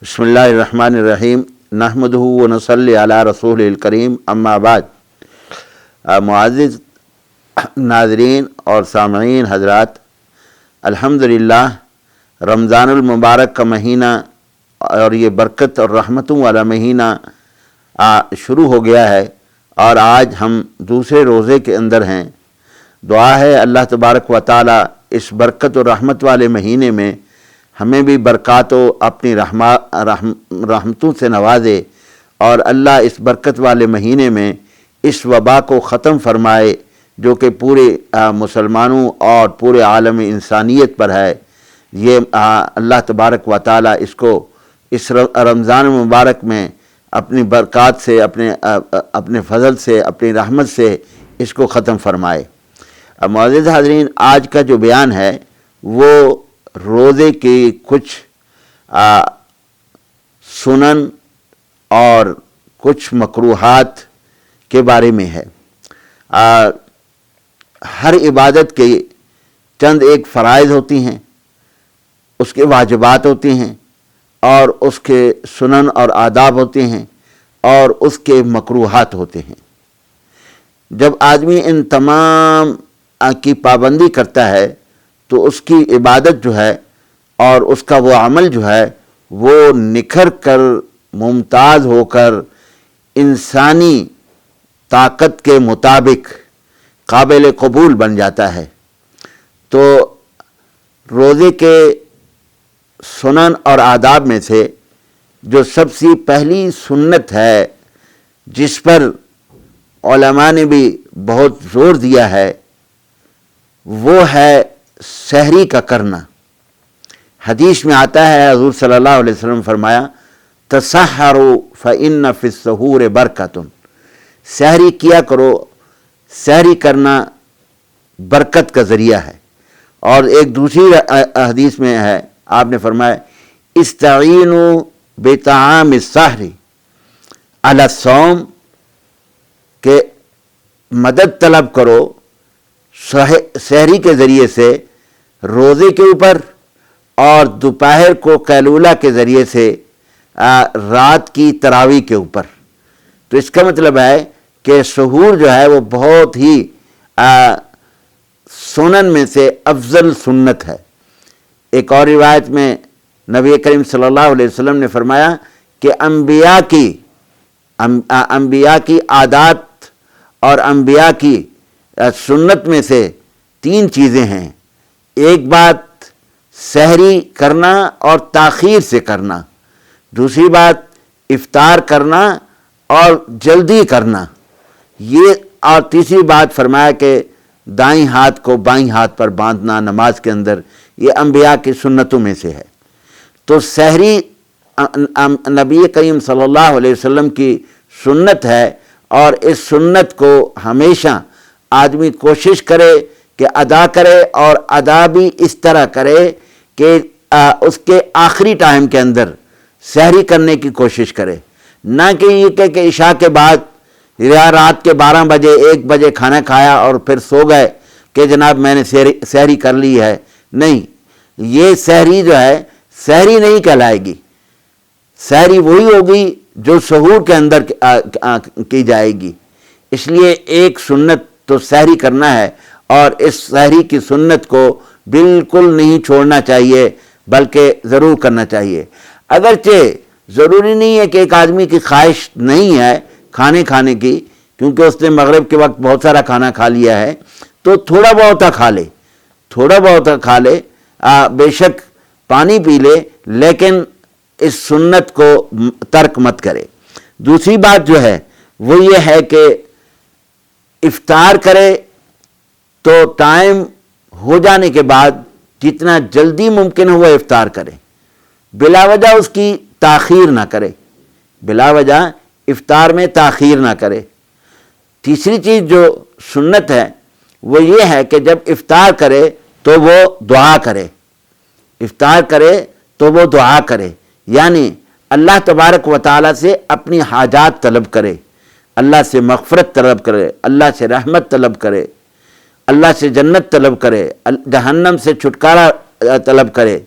بسم اللہ الرحمن الرحیم نحمدہ و نصلی علی رسول الکریم اما بعد۔ معزز ناظرین اور سامعین حضرات، الحمدللہ رمضان المبارک کا مہینہ اور یہ برکت اور رحمتوں والا مہینہ شروع ہو گیا ہے، اور آج ہم دوسرے روزے کے اندر ہیں۔ دعا ہے اللہ تبارک و تعالی اس برکت و رحمت والے مہینے میں ہمیں بھی برکات و اپنی رحمتوں سے نوازے، اور اللہ اس برکت والے مہینے میں اس وبا کو ختم فرمائے جو کہ پورے مسلمانوں اور پورے عالم انسانیت پر ہے۔ یہ اللہ تبارک و تعالی اس کو اس رمضان مبارک میں اپنی برکات سے، اپنے فضل سے، اپنی رحمت سے اس کو ختم فرمائے۔ معزز حاضرین، آج کا جو بیان ہے وہ روزے کی کچھ سنن اور کچھ مکروہات کے بارے میں ہے۔ ہر عبادت کے چند ایک فرائض ہوتی ہیں، اس کے واجبات ہوتے ہیں، اور اس کے سنن اور آداب ہوتے ہیں، اور اس کے مکروہات ہوتے ہیں۔ جب آدمی ان تمام کی پابندی کرتا ہے تو اس کی عبادت جو ہے اور اس کا وہ عمل جو ہے وہ نکھر کر، ممتاز ہو کر، انسانی طاقت کے مطابق قابل قبول بن جاتا ہے۔ تو روزے کے سنن اور آداب میں سے جو سب سے پہلی سنت ہے، جس پر علماء نے بھی بہت زور دیا ہے، وہ ہے سحری کا کرنا۔ حدیث میں آتا ہے، حضور صلی اللہ علیہ وسلم فرمایا، تسحروا فإن فی السحور برکۃ، سحری کیا کرو، سحری کرنا برکت کا ذریعہ ہے۔ اور ایک دوسری حدیث میں ہے، آپ نے فرمایا، استعینوا بطعام السحر علی الصوم، کہ مدد طلب کرو سحری کے ذریعے سے روزے کے اوپر، اور دوپہر کو قیلولہ کے ذریعے سے رات کی تراویح کے اوپر۔ تو اس کا مطلب ہے کہ سحور جو ہے وہ بہت ہی سنن میں سے افضل سنت ہے۔ ایک اور روایت میں نبی کریم صلی اللہ علیہ وسلم نے فرمایا کہ انبیاء کی عادات اور انبیاء کی سنت میں سے 3 چیزیں ہیں۔ ایک بات سحری کرنا اور تاخیر سے کرنا، دوسری بات افطار کرنا اور جلدی کرنا، اور تیسری بات فرمایا کہ دائیں ہاتھ کو بائیں ہاتھ پر باندھنا نماز کے اندر، یہ انبیاء کی سنتوں میں سے ہے۔ تو سحری نبی کریم صلی اللہ علیہ وسلم کی سنت ہے، اور اس سنت کو ہمیشہ آدمی کوشش کرے کہ ادا کرے، اور ادا بھی اس طرح کرے کہ اس کے آخری ٹائم کے اندر سحری کرنے کی کوشش کرے، نہ کہ یہ کہ عشاء کے بعد یا رات کے 12 بجے 1 بجے کھانا کھایا اور پھر سو گئے کہ جناب میں نے سحری کر لی ہے۔ نہیں، یہ سحری جو ہے سحری نہیں کہلائے گی۔ سحری وہی ہوگی جو سحور کے اندر کی جائے گی۔ اس لیے ایک سنت تو سحری کرنا ہے، اور اس سحری کی سنت کو بالکل نہیں چھوڑنا چاہیے، بلکہ ضرور کرنا چاہیے۔ اگرچہ ضروری نہیں ہے کہ ایک آدمی کی خواہش نہیں ہے کھانے کی، کیونکہ اس نے مغرب کے وقت بہت سارا کھانا کھا لیا ہے، تو تھوڑا بہت کھا لے، بے شک پانی پی لے، لیکن اس سنت کو ترک مت کرے۔ دوسری بات جو ہے وہ یہ ہے کہ افطار کرے تو ٹائم ہو جانے کے بعد جتنا جلدی ممکن ہو وہ افطار کرے، بلا وجہ اس کی تاخیر نہ کرے، بلا وجہ افطار میں تاخیر نہ کرے۔ تیسری چیز جو سنت ہے وہ یہ ہے کہ جب افطار کرے تو وہ دعا کرے، دعا کرے، یعنی اللہ تبارک و تعالی سے اپنی حاجات طلب کرے، اللہ سے مغفرت طلب کرے، اللہ سے رحمت طلب کرے، اللہ سے جنت طلب کرے، جہنم سے چھٹکارا طلب کرے۔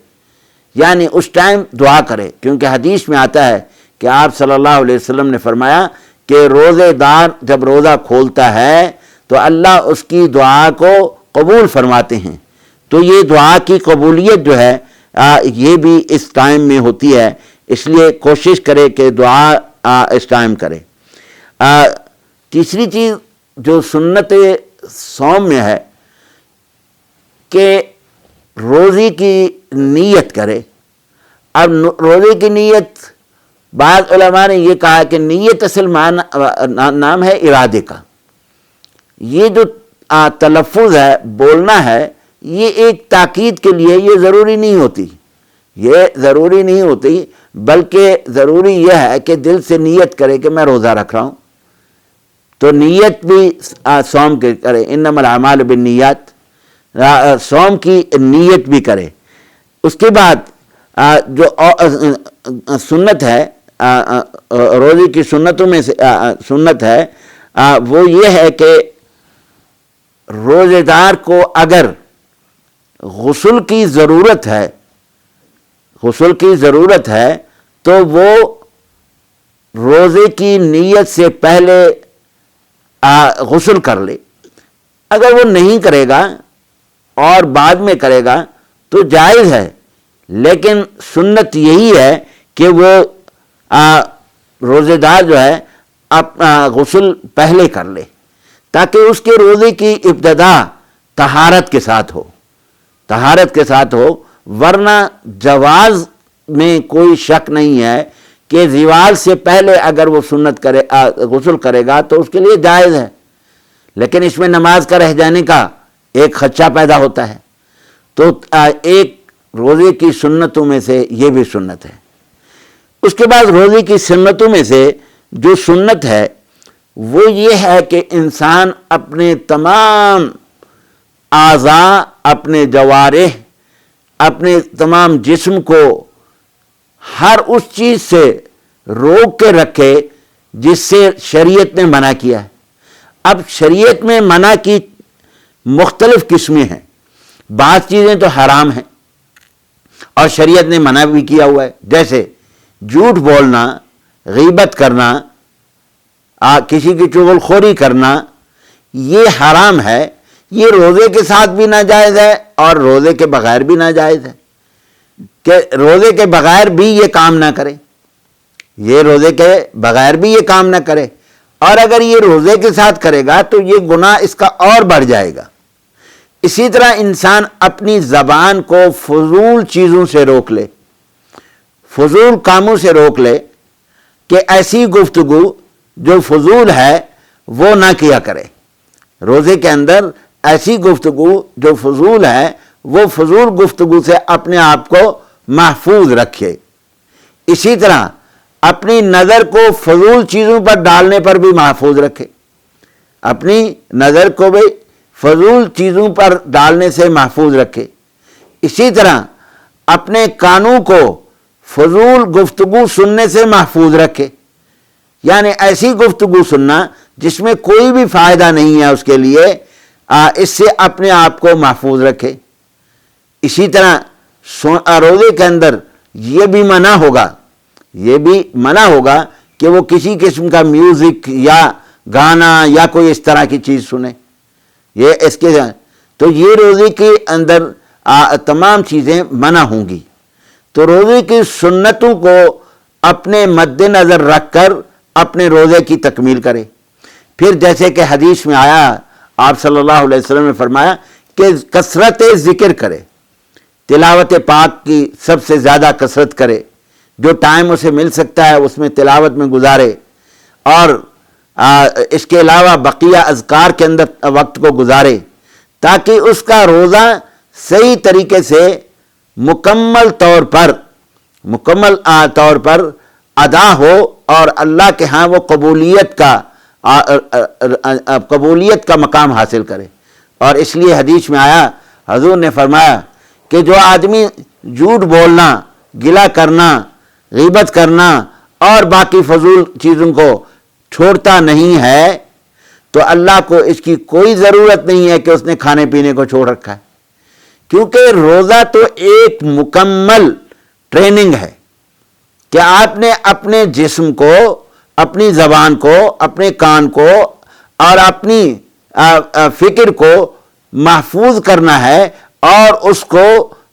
یعنی اس ٹائم دعا کرے، کیونکہ حدیث میں آتا ہے کہ آپ صلی اللہ علیہ وسلم نے فرمایا کہ روزے دار جب روزہ کھولتا ہے تو اللہ اس کی دعا کو قبول فرماتے ہیں۔ تو یہ دعا کی قبولیت جو ہے یہ بھی اس ٹائم میں ہوتی ہے، اس لیے کوشش کرے کہ دعا اس ٹائم کرے۔ تیسری چیز جو سنت صوم میں ہے کہ روزے کی نیت کرے۔ اب روزے کی نیت، بعض علماء نے یہ کہا کہ نیت اصل نام ہے ارادے کا۔ یہ جو تلفظ ہے، بولنا ہے، یہ ایک تاکید کے لیے یہ ضروری نہیں ہوتی، بلکہ ضروری یہ ہے کہ دل سے نیت کرے کہ میں روزہ رکھ رہا ہوں۔ تو نیت بھی صوم کے کرے، انما الاعمال بالنیات، صوم کی نیت بھی کرے۔ اس کے بعد جو سنت ہے، روزے کی سنتوں میں سے سنت ہے وہ یہ ہے کہ روزے دار کو اگر غسل کی ضرورت ہے تو وہ روزے کی نیت سے پہلے غسل کر لے۔ اگر وہ نہیں کرے گا اور بعد میں کرے گا تو جائز ہے، لیکن سنت یہی ہے کہ وہ روزے دار جو ہے غسل پہلے کر لے، تاکہ اس کے روزے کی ابتدا طہارت کے ساتھ ہو، ورنہ جواز میں کوئی شک نہیں ہے کہ زوال سے پہلے اگر وہ سنت کرے غسل کرے گا تو اس کے لیے جائز ہے، لیکن اس میں نماز کا رہ جانے کا ایک خدشہ پیدا ہوتا ہے۔ تو ایک روزے کی سنتوں میں سے یہ بھی سنت ہے۔ اس کے بعد روزے کی سنتوں میں سے جو سنت ہے وہ یہ ہے کہ انسان اپنے تمام اعضاء، اپنے جوارح، اپنے تمام جسم کو ہر اس چیز سے روک کے رکھے جس سے شریعت نے منع کیا ہے۔ اب شریعت میں منع کی مختلف قسمیں ہیں، بعض چیزیں تو حرام ہیں اور شریعت نے منع بھی کیا ہوا ہے، جیسے جھوٹ بولنا، غیبت کرنا، کسی کی چغل خوری کرنا، یہ حرام ہے۔ یہ روزے کے ساتھ بھی ناجائز ہے اور روزے کے بغیر بھی ناجائز ہے، کہ روزے کے بغیر بھی یہ کام نہ کرے، اور اگر یہ روزے کے ساتھ کرے گا تو یہ گناہ اس کا اور بڑھ جائے گا۔ اسی طرح انسان اپنی زبان کو فضول چیزوں سے روک لے، فضول کاموں سے روک لے، کہ ایسی گفتگو جو فضول ہے وہ نہ کیا کرے۔ روزے کے اندر ایسی گفتگو جو فضول ہے وہ فضول گفتگو سے اپنے آپ کو محفوظ رکھے۔ اسی طرح اپنی نظر کو فضول چیزوں پر ڈالنے پر بھی محفوظ رکھے، اپنی نظر کو بھی فضول چیزوں پر ڈالنے سے محفوظ رکھے۔ اسی طرح اپنے کانوں کو فضول گفتگو سننے سے محفوظ رکھے، یعنی ایسی گفتگو سننا جس میں کوئی بھی فائدہ نہیں ہے اس کے لیے، اس سے اپنے آپ کو محفوظ رکھے۔ اسی طرح روزے کے اندر یہ بھی منع ہوگا کہ وہ کسی قسم کا میوزک یا گانا یا کوئی اس طرح کی چیز سنے، تو یہ روزے کے اندر تمام چیزیں منع ہوں گی۔ تو روزے کی سنتوں کو اپنے مد نظر رکھ کر اپنے روزے کی تکمیل کرے۔ پھر جیسے کہ حدیث میں آیا، آپ صلی اللہ علیہ وسلم نے فرمایا کہ کثرت ذکر کرے، تلاوت پاک کی سب سے زیادہ کثرت کرے، جو ٹائم اسے مل سکتا ہے اس میں تلاوت میں گزارے، اور اس کے علاوہ بقیہ اذکار کے اندر وقت کو گزارے، تاکہ اس کا روزہ صحیح طریقے سے مکمل طور پر ادا ہو اور اللہ کے ہاں وہ قبولیت کا مقام حاصل کرے۔ اور اس لیے حدیث میں آیا، حضور نے فرمایا کہ جو آدمی جھوٹ بولنا، گلہ کرنا، غیبت کرنا اور باقی فضول چیزوں کو چھوڑتا نہیں ہے تو اللہ کو اس کی کوئی ضرورت نہیں ہے کہ اس نے کھانے پینے کو چھوڑ رکھا ہے، کیونکہ روزہ تو ایک مکمل ٹریننگ ہے کہ آپ نے اپنے جسم کو، اپنی زبان کو، اپنے کان کو اور اپنی فکر کو محفوظ کرنا ہے اور اس کو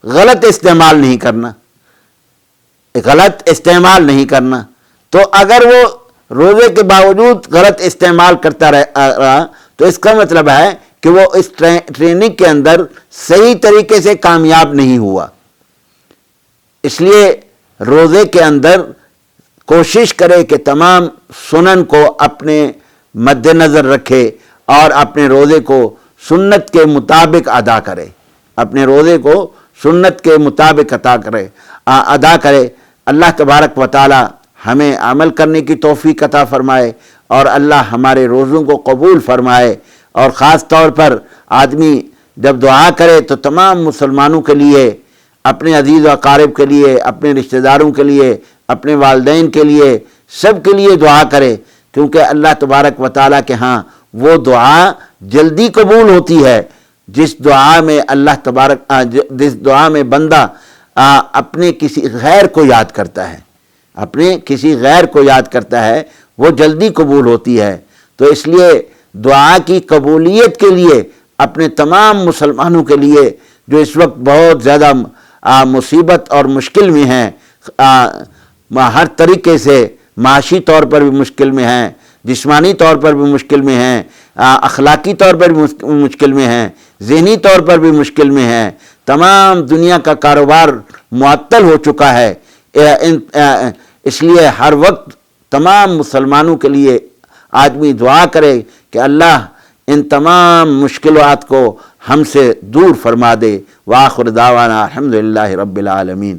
غلط استعمال نہیں کرنا، غلط استعمال نہیں کرنا۔ تو اگر وہ روزے کے باوجود غلط استعمال کرتا رہا تو اس کا مطلب ہے کہ وہ اس ٹریننگ کے اندر صحیح طریقے سے کامیاب نہیں ہوا۔ اس لیے روزے کے اندر کوشش کرے کہ تمام سنن کو اپنے مد نظر رکھے اور اپنے روزے کو سنت کے مطابق ادا کرے، اپنے روزے کو سنت کے مطابق ادا کرے۔ اللہ تبارک و تعالی ہمیں عمل کرنے کی توفیق عطا فرمائے اور اللہ ہمارے روزوں کو قبول فرمائے۔ اور خاص طور پر آدمی جب دعا کرے تو تمام مسلمانوں کے لیے، اپنے عزیز و اقارب کے لیے، اپنے رشتہ داروں کے لیے، اپنے والدین کے لیے، سب کے لیے دعا کرے، کیونکہ اللہ تبارک و تعالیٰ کے ہاں وہ دعا جلدی قبول ہوتی ہے جس دعا میں جس دعا میں بندہ اپنے کسی غیر کو یاد کرتا ہے، اپنے کسی غیر کو یاد کرتا ہے، وہ جلدی قبول ہوتی ہے۔ تو اس لیے دعا کی قبولیت کے لیے اپنے تمام مسلمانوں کے لیے جو اس وقت بہت زیادہ مصیبت اور مشکل میں ہیں، ہر طریقے سے معاشی طور پر بھی مشکل میں ہیں، جسمانی طور پر بھی مشکل میں ہیں، اخلاقی طور پر بھی مشکل میں ہیں، ذہنی طور پر بھی مشکل میں ہیں، تمام دنیا کا کاروبار معطل ہو چکا ہے۔ اس لیے ہر وقت تمام مسلمانوں کے لیے آدمی دعا کرے کہ اللہ ان تمام مشکلات کو ہم سے دور فرما دے۔ وآخر دعوانا الحمدللہ رب العالمین۔